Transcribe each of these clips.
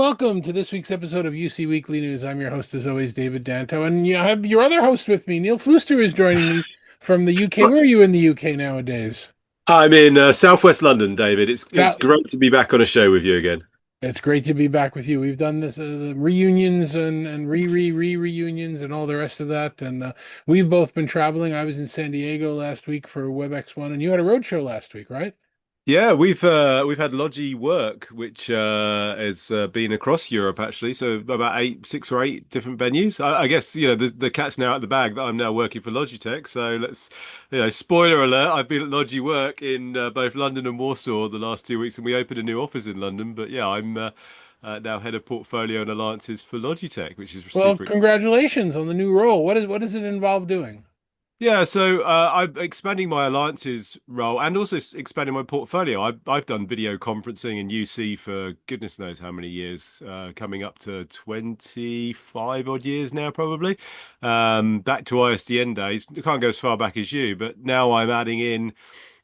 welcome to this week's episode of UC Weekly News. I'm your host, as always, David Danto, and you have your other host with me, Neil Fluester, is joining me from the UK. Where are you in the UK nowadays? I'm in Southwest London, David. It's So, great to be back on a show with you again. it's great to be back with you. We've done this the reunions and reunions and all the rest of that, and we've both been traveling. I was in San Diego last week for WebEx1, and you had a road show last week, right? Yeah, we've had Logi work, which has been across Europe actually. So about six or eight different venues. I guess the cat's now out of the bag that I'm now working for Logitech. So let's, spoiler alert, I've been at Logi work in both London and Warsaw the last 2 weeks, and we opened a new office in London. But yeah, I'm now head of portfolio and alliances for Logitech, which is Well, super. congratulations on the new role. What does it involve doing? Yeah, so I'm expanding my alliances role and also expanding my portfolio. I've done video conferencing in UC for goodness knows how many years, coming up to 25 odd years now, probably. Back to ISDN days. I can't go as far back as you, but now I'm adding in.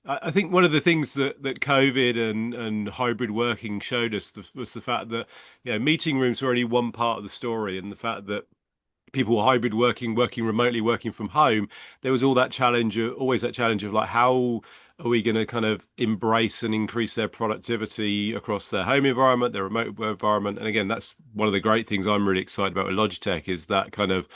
I think one of the things that COVID and hybrid working showed us was the fact that meeting rooms were only one part of the story, and the fact that people were hybrid working, working remotely, working from home, there was always that challenge of like, how are we going to kind of embrace and increase their productivity across their home environment, their remote environment? And again, that's one of the great things I'm really excited about with Logitech is that kind of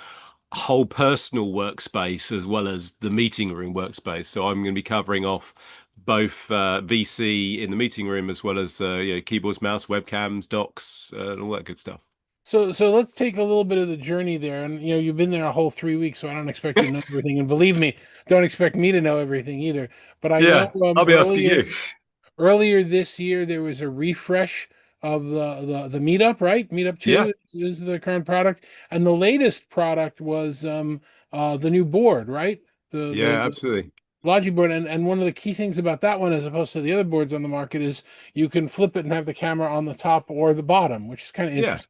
whole personal workspace as well as the meeting room workspace. So I'm going to be covering off both VC in the meeting room as well as keyboards, mouse, webcams, docks, and all that good stuff. So let's take a little bit of the journey there. And you've been there a whole 3 weeks, so I don't expect you to know everything. And believe me, don't expect me to know everything either. But I know Yeah, I'll be asking earlier you. earlier this year there was a refresh of the Meetup, right? Meetup Yeah. 2 is the current product, and the latest product was the new board, right? Yeah, The absolutely. Logi board, and one of the key things about that one, as opposed to the other boards on the market, is you can flip it and have the camera on the top or the bottom, which is kind of Yeah. interesting.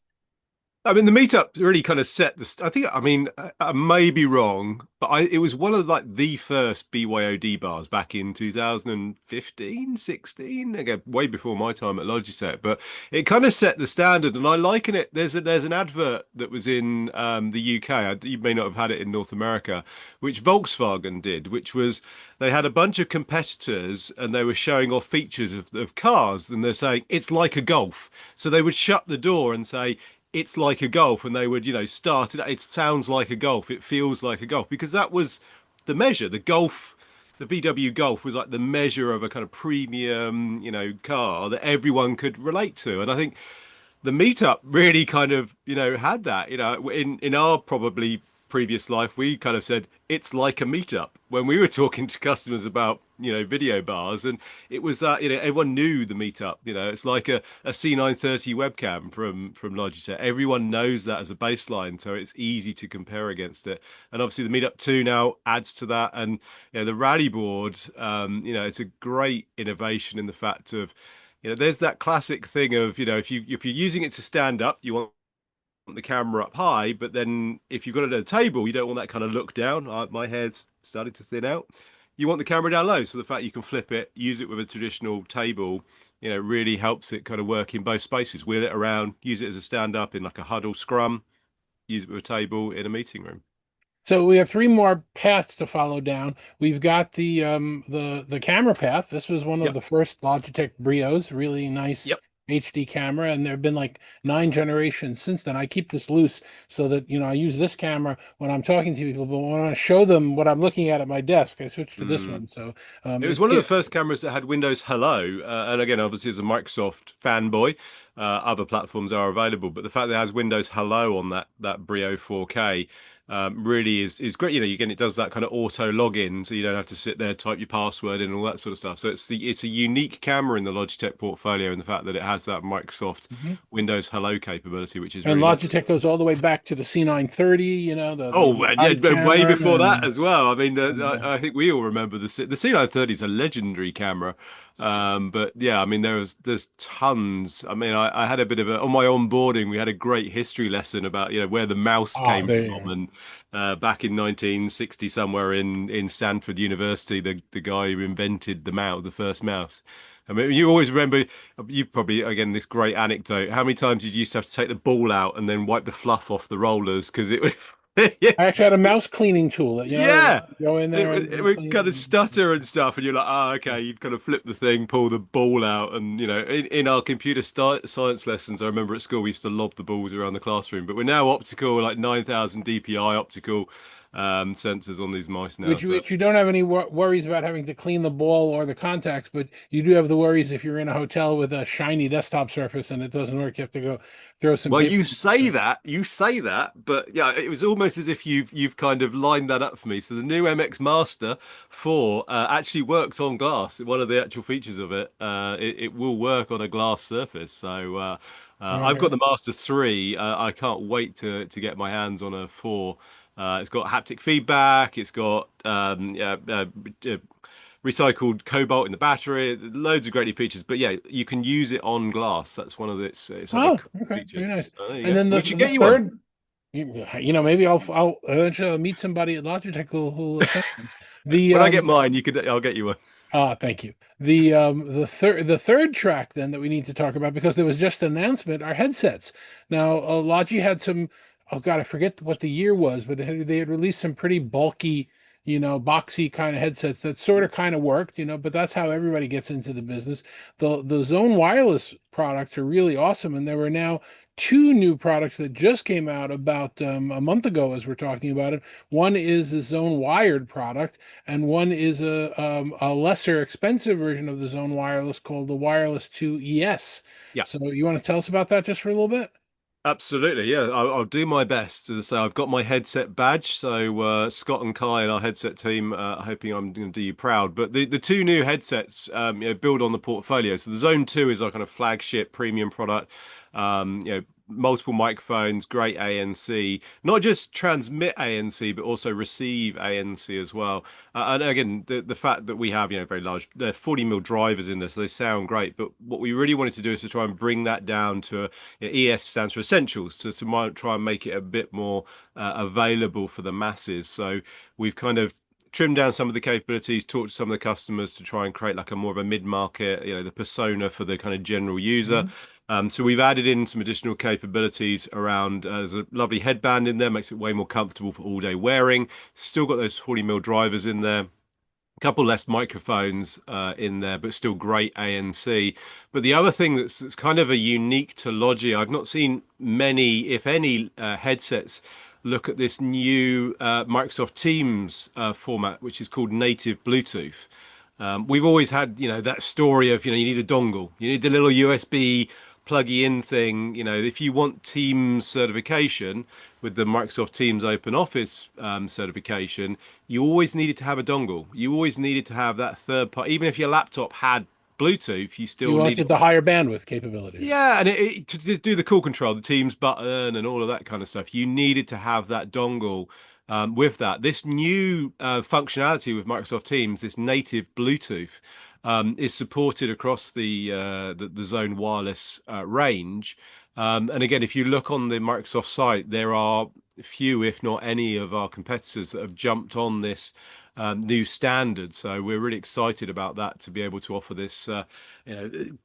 I mean, the meetup really kind of set the. I think. I mean, I may be wrong, but it was one of like the first BYOD bars back in 2015, 16. Again, way before my time at Logitech. But it kind of set the standard, and I liken it. There's an advert that was in the UK. You may not have had it in North America, which Volkswagen did, which was they had a bunch of competitors and they were showing off features of cars, and they're saying it's like a Golf. So they would shut the door and say it's like a Golf, and they would start it sounds like a Golf, it feels like a Golf, because that was the measure. The VW Golf was like the measure of a kind of premium car that everyone could relate to. And I think the meetup really kind of had that. In our probably previous life, we kind of said it's like a meetup when we were talking to customers about video bars. And it was that everyone knew the meetup. It's like a C930 webcam from Logitech. Everyone knows that as a baseline, so it's easy to compare against it. And obviously the meetup 2 now adds to that. And the rally board, it's a great innovation in the fact of there's that classic thing of, if you're using it to stand up, you want the camera up high, but then if you've got it at a table, you don't want that kind of look down. My hair's starting to thin out. You want the camera down low. So the fact you can flip it, use it with a traditional table, really helps it kind of work in both spaces. Wheel it around, use it as a stand up in like a huddle scrum, use it with a table in a meeting room. So we have three more paths to follow down. We've got the camera path. This was one of Yep. the first Logitech Brios, really nice Yep. HD camera, and there have been like 9 generations since then. I keep this loose so that I use this camera when I'm talking to people, but when I show them what I'm looking at my desk, I switch to this Mm. one. So It was it's one of the first cameras that had Windows Hello, and again, obviously, as a Microsoft fanboy, other platforms are available. But the fact that it has Windows Hello on that Brio 4K really is great. Again, it does that kind of auto login, so you don't have to sit there, type your password in, and all that sort of stuff. So it's a unique camera in the Logitech portfolio, and the fact that it has that Microsoft Mhm. Windows Hello capability, which is And really nice. Logitech goes all the way back to the C930, Oh, the and yeah, wide but way camera, before that as well. I mean, and I think we all remember the C930 is a legendary camera. But yeah, I mean, there's tons. I mean, I had a bit of a on my onboarding. We had a great history lesson about where the mouse oh, came there you from, go. and back in 1960 somewhere in Stanford University, the guy who invented the first mouse, I mean, you always remember, you probably, again, this great anecdote. How many times did you used to have to take the ball out and then wipe the fluff off the rollers because it would, I actually had a mouse cleaning tool that, yeah, go in there it and would clean kind of it. stutter and stuff, and you're like, oh, okay. You'd kind of flip the thing, pull the ball out, and in our computer science lessons, I remember at school we used to lob the balls around the classroom. But we're now optical, like 9,000 DPI optical sensors on these mice now. So Which you don't have any worries about having to clean the ball or the contacts, but you do have the worries if you're in a hotel with a shiny desktop surface and it doesn't work, you have to go throw some well, paper. you say that, but yeah, it was almost as if you've kind of lined that up for me. So the new MX Master 4 actually works on glass. One of the actual features of it, it will work on a glass surface. So All I've got right. the Master 3. I can't wait to get my hands on a 4. It's got haptic feedback. It's got recycled cobalt in the battery, loads of great new features. But yeah, you can use it on glass. That's one of its other Oh, cool okay, very features. nice. There you And go. then We should the get you one. third, maybe I'll eventually I'll meet somebody at Logitech who'll send me. The When I get mine, I'll get you one. thank you. The third track then that we need to talk about because there was just an announcement are headsets. Now, Logi had some. Oh God, I forget what the year was, but they had released some pretty bulky, boxy kind of headsets that sort of kind of worked, But that's how everybody gets into the business. The Zone Wireless products are really awesome, and there were now two new products that just came out about a month ago, as we're talking about it. One is the Zone Wired product and one is a lesser expensive version of the Zone Wireless called the Wireless 2 ES. Yeah. So you want to tell us about that just for a little bit? Absolutely, yeah. I'll do my best. As I say, I've got my headset badge. So Scott and Kai and our headset team, hoping I'm going to do you proud. But the two new headsets, build on the portfolio. So the Zone 2 is our kind of flagship premium product. Multiple microphones, great ANC, not just transmit ANC, but also receive ANC as well. And again, the fact that we have, very large, they're 40 mil drivers in this, so they sound great. But what we really wanted to do is to try and bring that down to ES stands for essentials, to try and make it a bit more available for the masses. So we've kind of trimmed down some of the capabilities, talked to some of the customers to try and create like a more of a mid-market, the persona for the kind of general user. Mhm. So we've added in some additional capabilities around. There's a lovely headband in there, makes it way more comfortable for all day wearing. Still got those 40 mil drivers in there, couple less microphones in there, but still great ANC. But the other thing that's kind of a unique to Logi, I've not seen many, if any, headsets look at this new Microsoft Teams format, which is called native Bluetooth. We've always had, that story of, you need a dongle, you need the little USB pluggy in thing. If you want Teams certification with the Microsoft Teams Open Office certification, you always needed to have a dongle. You always needed to have that third part. Even if your laptop had Bluetooth, you You still needed. wanted the higher bandwidth capabilities. Yeah, and to do the call control, the Teams button, and all of that kind of stuff, you needed to have that dongle with that. This new functionality with Microsoft Teams, this native Bluetooth, is supported across the Zone Wireless range. And again, if you look on the Microsoft site, there are few, if not any, of our competitors that have jumped on this new standard. So we're really excited about that to be able to offer this,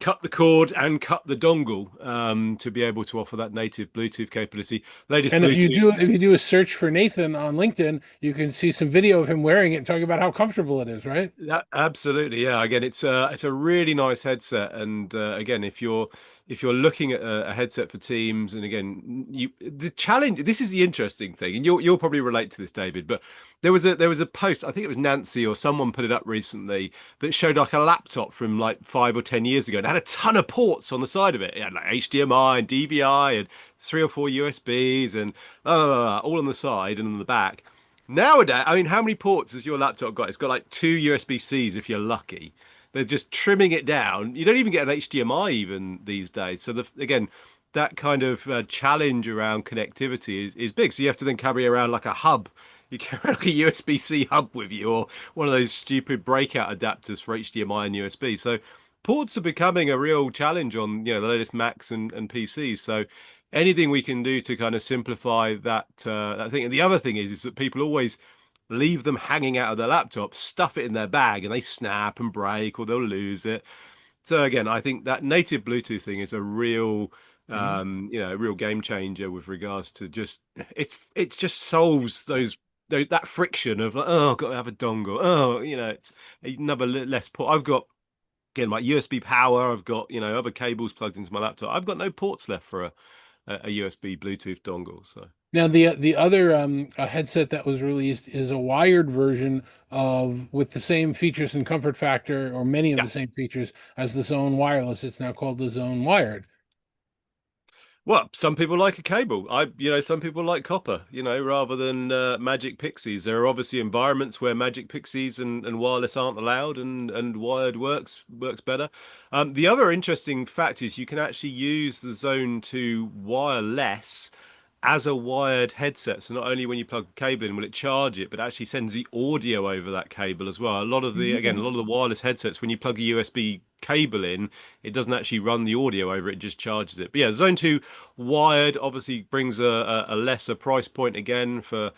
cut the cord and cut the dongle to be able to offer that native Bluetooth capability. Latest And Bluetooth. if you do a search for Nathan on LinkedIn, you can see some video of him wearing it and talking about how comfortable it is, right? Absolutely, yeah. Again, it's a really nice headset, and again, if you're looking at a headset for Teams, and again, the challenge. This is the interesting thing, and you'll probably relate to this, David. But there was a post. I think it was Nancy or someone put it up recently that showed like a laptop from like 5 or 10 years ago, and had a ton of ports on the side of it. It had like HDMI and DVI and 3 or 4 USBs and all on the side and on the back. Nowadays, I mean, how many ports has your laptop got? It's got like two USB-Cs if you're lucky. They're just trimming it down. You don't even get an HDMI even these days. So again, that kind of challenge around connectivity is big. So you have to then carry around like a hub. You carry like a USB-C hub with you, or one of those stupid breakout adapters for HDMI and USB. So ports are becoming a real challenge on the latest Macs and PCs. So anything we can do to kind of simplify that thing. And the other thing is that people always leave them hanging out of their laptop, stuff it in their bag, and they snap and break, or they'll lose it. So again, I think that native Bluetooth thing is a real, Mhm. a real game changer with regards to just it's just solves that friction of like, oh, I've got to have a dongle. Oh, it's another less port. I've got again my USB power. I've got other cables plugged into my laptop. I've got no ports left for a USB Bluetooth dongle. So Now the other headset that was released is a wired version of with the same features and comfort factor, or many of yeah. the same features as the Zone Wireless. It's now called the Zone Wired. Well, some people like a cable. Some people like copper, rather than Magic Pixies. There are obviously environments where Magic Pixies and wireless aren't allowed and wired works better. The other interesting fact is you can actually use the Zone 2 wireless as a wired headset. So not only when you plug the cable in will it charge it, but actually sends the audio over that cable as well. A Okay. lot of the wireless headsets, when you plug a USB cable in, it doesn't actually run the audio over it just charges it. But yeah, Zone 2 wired obviously brings a lesser price point again for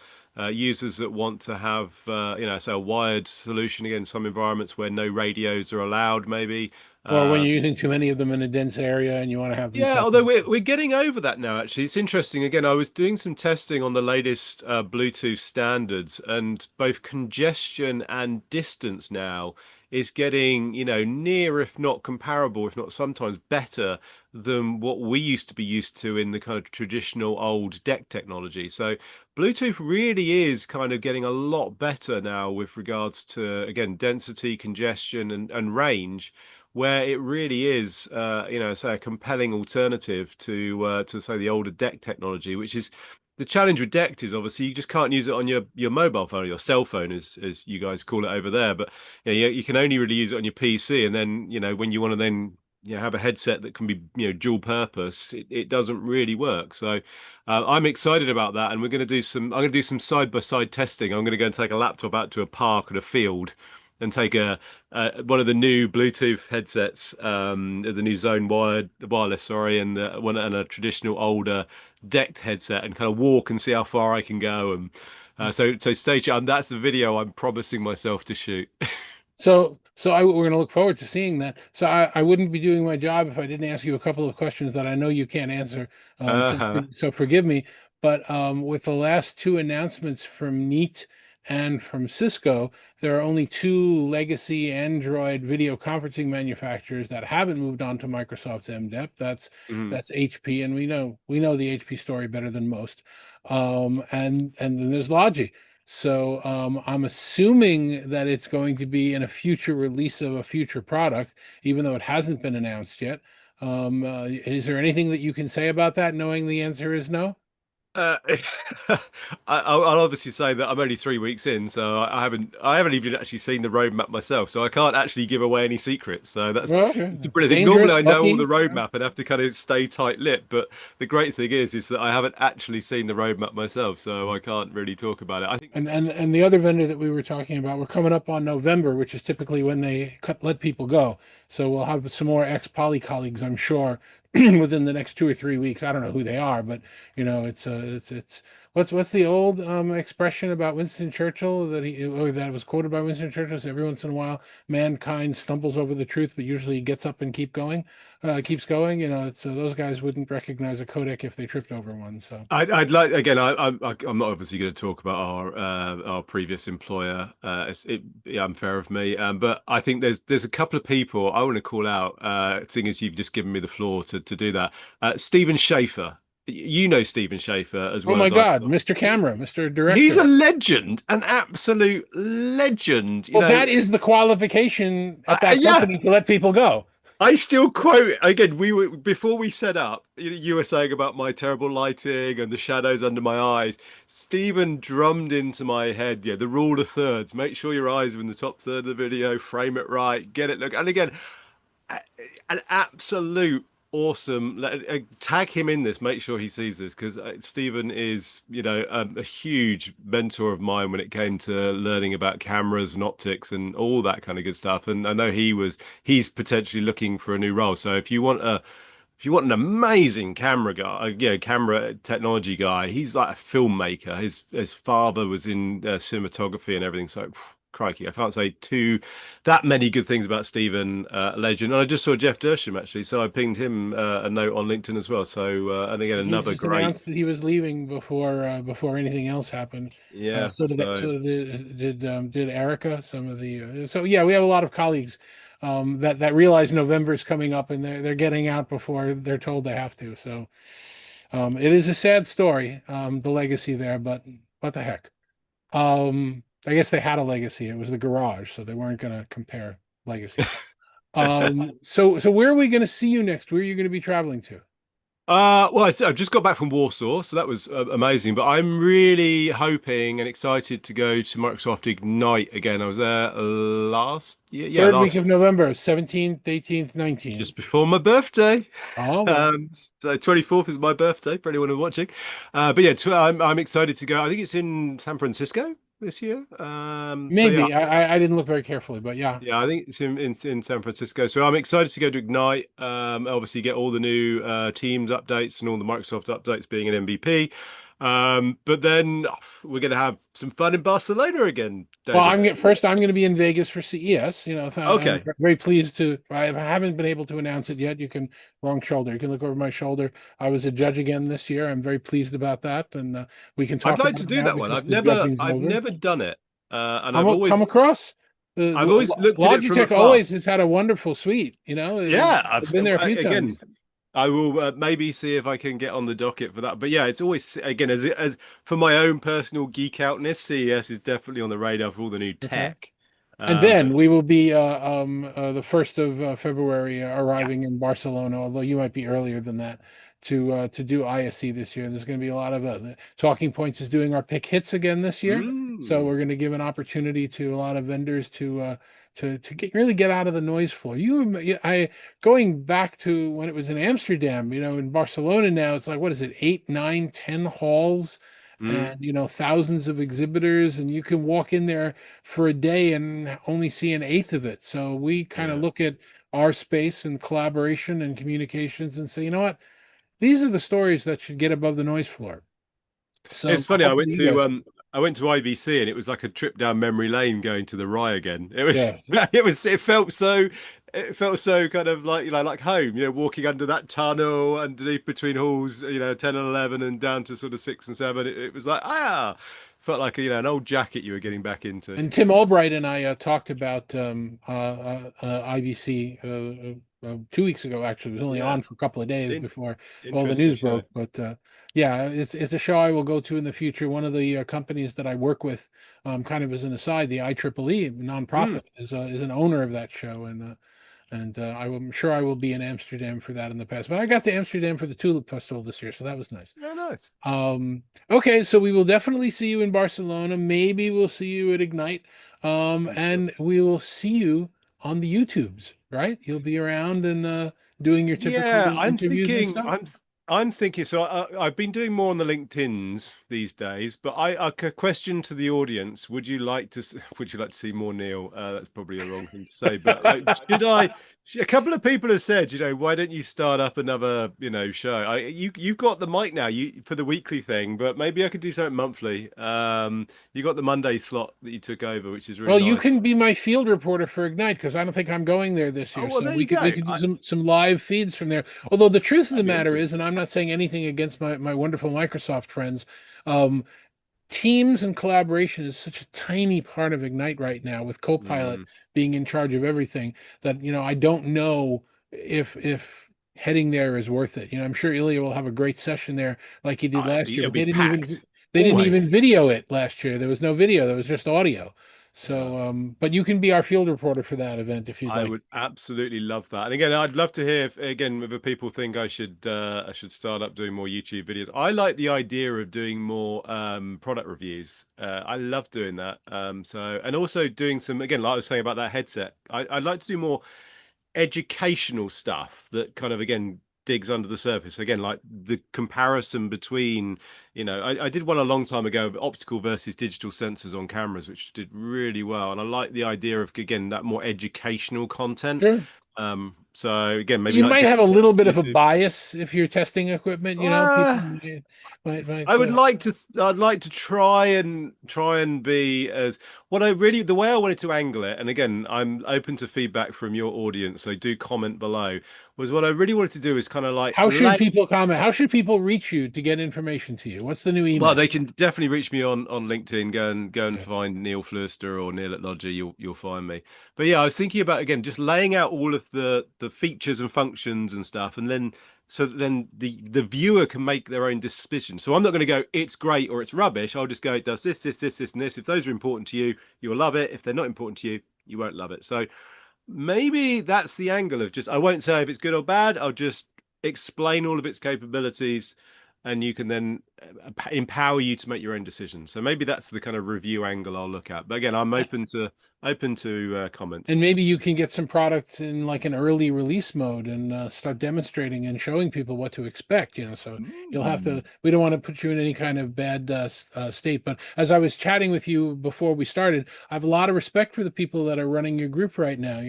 users that want to have say a wired solution again, some environments where no radios are allowed maybe. Or when uh, you're using too many of them in a dense area and you want to have them yeah, although separate. we're getting over that now, actually. It's interesting. Again, I was doing some testing on the latest Bluetooth standards, and both congestion and distance now is getting, near, if not comparable, if not sometimes better than what we used to be used to in the kind of traditional old deck technology. So Bluetooth really is kind of getting a lot better now with regards to, again, density, congestion, and range, where it really is, say a compelling alternative to say the older deck technology, which is the challenge with DeCT is obviously you just can't use it on your mobile phone or your cell phone, as you guys call it over there. But you can only really use it on your PC, and then when you want to then have a headset that can be dual purpose, it doesn't really work. So I'm excited about that, and I'm going to do some side by side testing. I'm going to go and take a laptop out to a park and a field and take a one of the new Bluetooth headsets, the new Zone wireless, sorry, and a traditional older decked headset, and kind of walk and see how far I can go. And so stay tuned. That's the video I'm promising myself to shoot. We're going to look forward to seeing that. So I wouldn't be doing my job if I didn't ask you a couple of questions that I know you can't answer. Uh-huh. So forgive me. But with the last two announcements from Neat and from Cisco, there are only two legacy Android video conferencing manufacturers that haven't moved on to Microsoft's MDEP. Mhm. That's HP, and we know the HP story better than most. And then there's Logi. So I'm assuming that it's going to be in a future release of a future product, even though it hasn't been announced yet. Is there anything that you can say about that, knowing the answer is no? Uh, I'll obviously say that I'm only 3 weeks in, so I haven't even actually seen the roadmap myself, so I can't actually give away any secrets. So Well, okay. it's a It's brilliant thing. Normally, dangerous, I know all the lucky. roadmap and have to kind of stay tight-lipped, but the great thing is that I haven't actually seen the roadmap myself, so I can't really talk about it. I think. And the other vendor that we were talking about, we're coming up on November, which is typically when they let people go. So we'll have some more ex-Poly colleagues, I'm sure, within the next 2 or 3 weeks. I don't know who they are, but it's what's the old expression about Winston Churchill that was quoted by Winston Churchill? So every once in a while, mankind stumbles over the truth, but usually he gets up and keeps going. It's those guys wouldn't recognize a codec if they tripped over one. So. I'd like again. I'm not obviously going to talk about our previous employer. Yeah, unfair of me. But I think there's a couple of people I want to call out. Seeing as you've just given me the floor to do that. Stephen Schaefer. You know Stephen Schaefer as Oh well my as I. God, Mr. Camera, Mr. He's a Director. legend, an absolute legend. Well, that is the qualification at that Yeah. company to let people go. I still quote again. We were before we set up. You were saying about my terrible lighting and the shadows under my eyes. Stephen drummed into my head. Yeah, the rule of thirds. Make sure your eyes are in the top third of the video. Frame it right. Get it. Look. And again, an absolute awesome. Tag him in this. Make sure he sees this because Stephen is, a huge mentor of mine when it came to learning about cameras and optics and all that kind of good stuff. And I know he's potentially looking for a new role. So if you want an amazing camera guy, camera technology guy, he's like a filmmaker. His father was in cinematography and everything. So crikey, I can't say too that many good things about Stephen Legend. And I just saw Jeff Dersham actually, so I pinged him a note on LinkedIn as well. So and again, He another just great, announced that he was leaving before anything else happened. yeah. So So did Erica. Some of the so yeah, we have a lot of colleagues that realize November's coming up and they're getting out before they're told they have to. So it is a sad story, the legacy there, but what the heck? I guess they had a legacy. It was the garage, so they weren't going to compare legacies. So where are we going to see you next? Where are you going to be traveling to? well, I just got back from Warsaw, so that was amazing. But I'm really hoping and excited to go to Microsoft Ignite again. I was there last year, yeah, Third week last of November, 17th, 18th, just 19th. before my birthday. Oh, well, So 24th is my birthday for anyone who's watching. But yeah, I'm excited to go. I think it's in San Francisco this year. So yeah, maybe. I didn't look very carefully, but yeah. yeah, I think it's in San Francisco. So I'm excited to go to Ignite. Obviously get all the new Teams updates and all the Microsoft updates being an MVP. But then we're going to have some fun in Barcelona again, Well, David. I'm going to be in Vegas for CES. I'm Okay. very pleased to. I haven't been able to announce it yet. You can wrong shoulder. You can look over my shoulder. I was a judge again this year. I'm very pleased about that, and we can I'd talk like about to it do now that one. because the judging's I've over. never done it. And Come across I've always looked at it from Logitech afar. always has had a wonderful suite. Yeah, I've been there a few again, times. I will maybe see if I can get on the docket for that. But yeah, it's always again as for my own personal geek outness, CES is definitely on the radar for all the new Okay. tech. And But then we will be the 1st of February yeah, arriving in Barcelona, although you might be earlier than that to do ISC this year. There's going to be a lot of Talking Points is doing our pick hits again this year, so mm, we're going to give an opportunity to a lot of vendors to really get out of the noise floor. I going back to when it was in Amsterdam, in Barcelona now it's like what is it, 8, 9, 10 halls. mm, And thousands of exhibitors, and you can walk in there for a day and only see an eighth of it. So we kind of yeah. look at our space and collaboration and communications and say, you know what? These are the stories that should get above the noise floor. So It's funny. hopefully you guys, I went to IBC and it was like a trip down memory lane going to the Rye again. It was yeah. it felt so kind of like like home. Walking under that tunnel underneath between halls 10 and 11 and down to sort of 6 and 7. It was like felt like an old jacket you were getting back into. And Tim Albright and I talked about IBC 2 weeks ago. Actually, it was only Yeah, on for a couple of days in, before all the interesting news show. broke. But yeah, it's a show I will go to in the future. One of the companies that I work with, kind of as an aside, the IEEE Mm. nonprofit is an owner of that show, and I'm sure I will be in Amsterdam for that in the past. But I got to Amsterdam for the Tulip Festival this year, so that was nice. Oh, nice. Okay, so we will definitely see you in Barcelona. Maybe we'll see you at Ignite. I'm sure. And we will see you on the YouTubes, right? You'll be around and doing your typical Yeah, interviews and stuff. I'm thinking. So I've been doing more on the LinkedIn's these days, but a question to the audience: Would you like to would you like to see more Neil? That's probably a wrong thing to say, but like, should I? A couple of people have said, why don't you start up another, show? You've got the mic now, for the weekly thing, but maybe I could do something monthly. You got the Monday slot that you took over, which is really Well, you nice. can be my field reporter for Ignite because I don't think I'm going there this Oh year. well, So there you we go. could do some live feeds from there. Although the truth of the That'd be matter is, interesting. and I'm not saying anything against my wonderful Microsoft friends, um, Teams and collaboration is such a tiny part of Ignite right now, with Copilot Mm. being in charge of everything, that I don't know if heading there is worth it. I'm sure Ilya will have a great session there like he did last year, It'll but be packed. they didn't Always. even video it last year. There was no video, there was just audio. Yeah. So but you can be our field reporter for that event if you'd I like. would absolutely love that. And again, I'd love to hear again whether people think I should start up doing more YouTube videos. I like the idea of doing more product reviews. I love doing that. And also doing some again, like I was saying about that headset. I'd like to do more educational stuff that kind of again digs under the surface again, like the comparison between I did one a long time ago of optical versus digital sensors on cameras, which did really well, and I like the idea of again that more educational content. Sure. So again, maybe You like might Dave have a said, little bit of a YouTube. bias if you're testing equipment. People Uh, might I would like to. I'd like to try and be as what I really the way I wanted to angle it. And again, I'm open to feedback from your audience, so do comment below. Was what I really wanted to do is kind of like How should lay. people comment? How should people reach you to get information to you? What's the new Well, email? they can definitely reach me on LinkedIn. Go and Okay. find Neil Fluester or Neil at Logi. You'll find me. But yeah, I was thinking about again just laying out all of the features and functions and stuff, and then so that then the viewer can make their own decision. So I'm not going to go it's great or it's rubbish. I'll just go it does this, and this. If those are important to you, you'll love it. If they're not important to you, you won't love it. So maybe that's the angle of just I won't say if it's good or bad. I'll just explain all of its capabilities, and you can then empower you to make your own decisions. So maybe that's the kind of review angle I'll look at. But again, I'm open to comments. And maybe you can get some products in like an early release mode and start demonstrating and showing people what to expect, so you'll have Mm. to, we don't want to put you in any kind of bad state. But as I was chatting with you before we started, I have a lot of respect for the people that are running your group right now.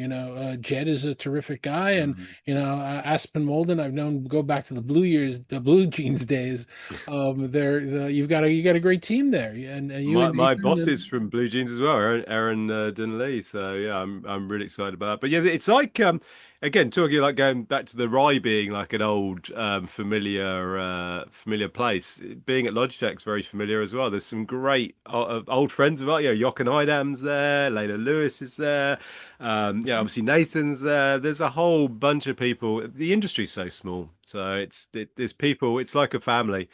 Jed is a terrific guy. And, Mhm. Aspen Molden, I've known go back to the Blue Jeans days. You got a great team there. And you My and my Nathan boss is and from Blue Jeans as well, Aaron Dunley. So yeah, I'm really excited about that. But yeah, it's like again talking like going back to the Rye being like an old familiar place. Being at Logitech's very familiar as well. There's some great old friends of ours. Jochen Idam's there, Layla Lewis is there. Yeah, obviously Nathan's there. There's a whole bunch of people. The industry's so small, so there's people. It's like a family.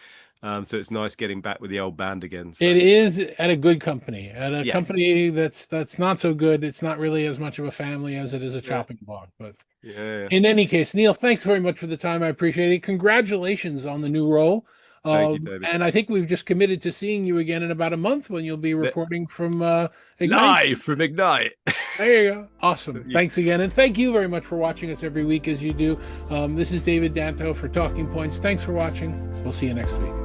So it's nice getting back with the old band again. it So is at a good company. At a yes, company that's not so good, it's not really as much of a family as it is a yeah, chopping block. But yeah. in any case, Neil, thanks very much for the time. I appreciate it. Congratulations on the new role. Thank you, David. And I think we've just committed to seeing you again in about a month when you'll be Li- reporting from Ignite. Live from Ignite. There you go. Awesome. You Thanks again. And thank you very much for watching us every week as you do. This is David Danto for Talking Points. Thanks for watching. We'll see you next week.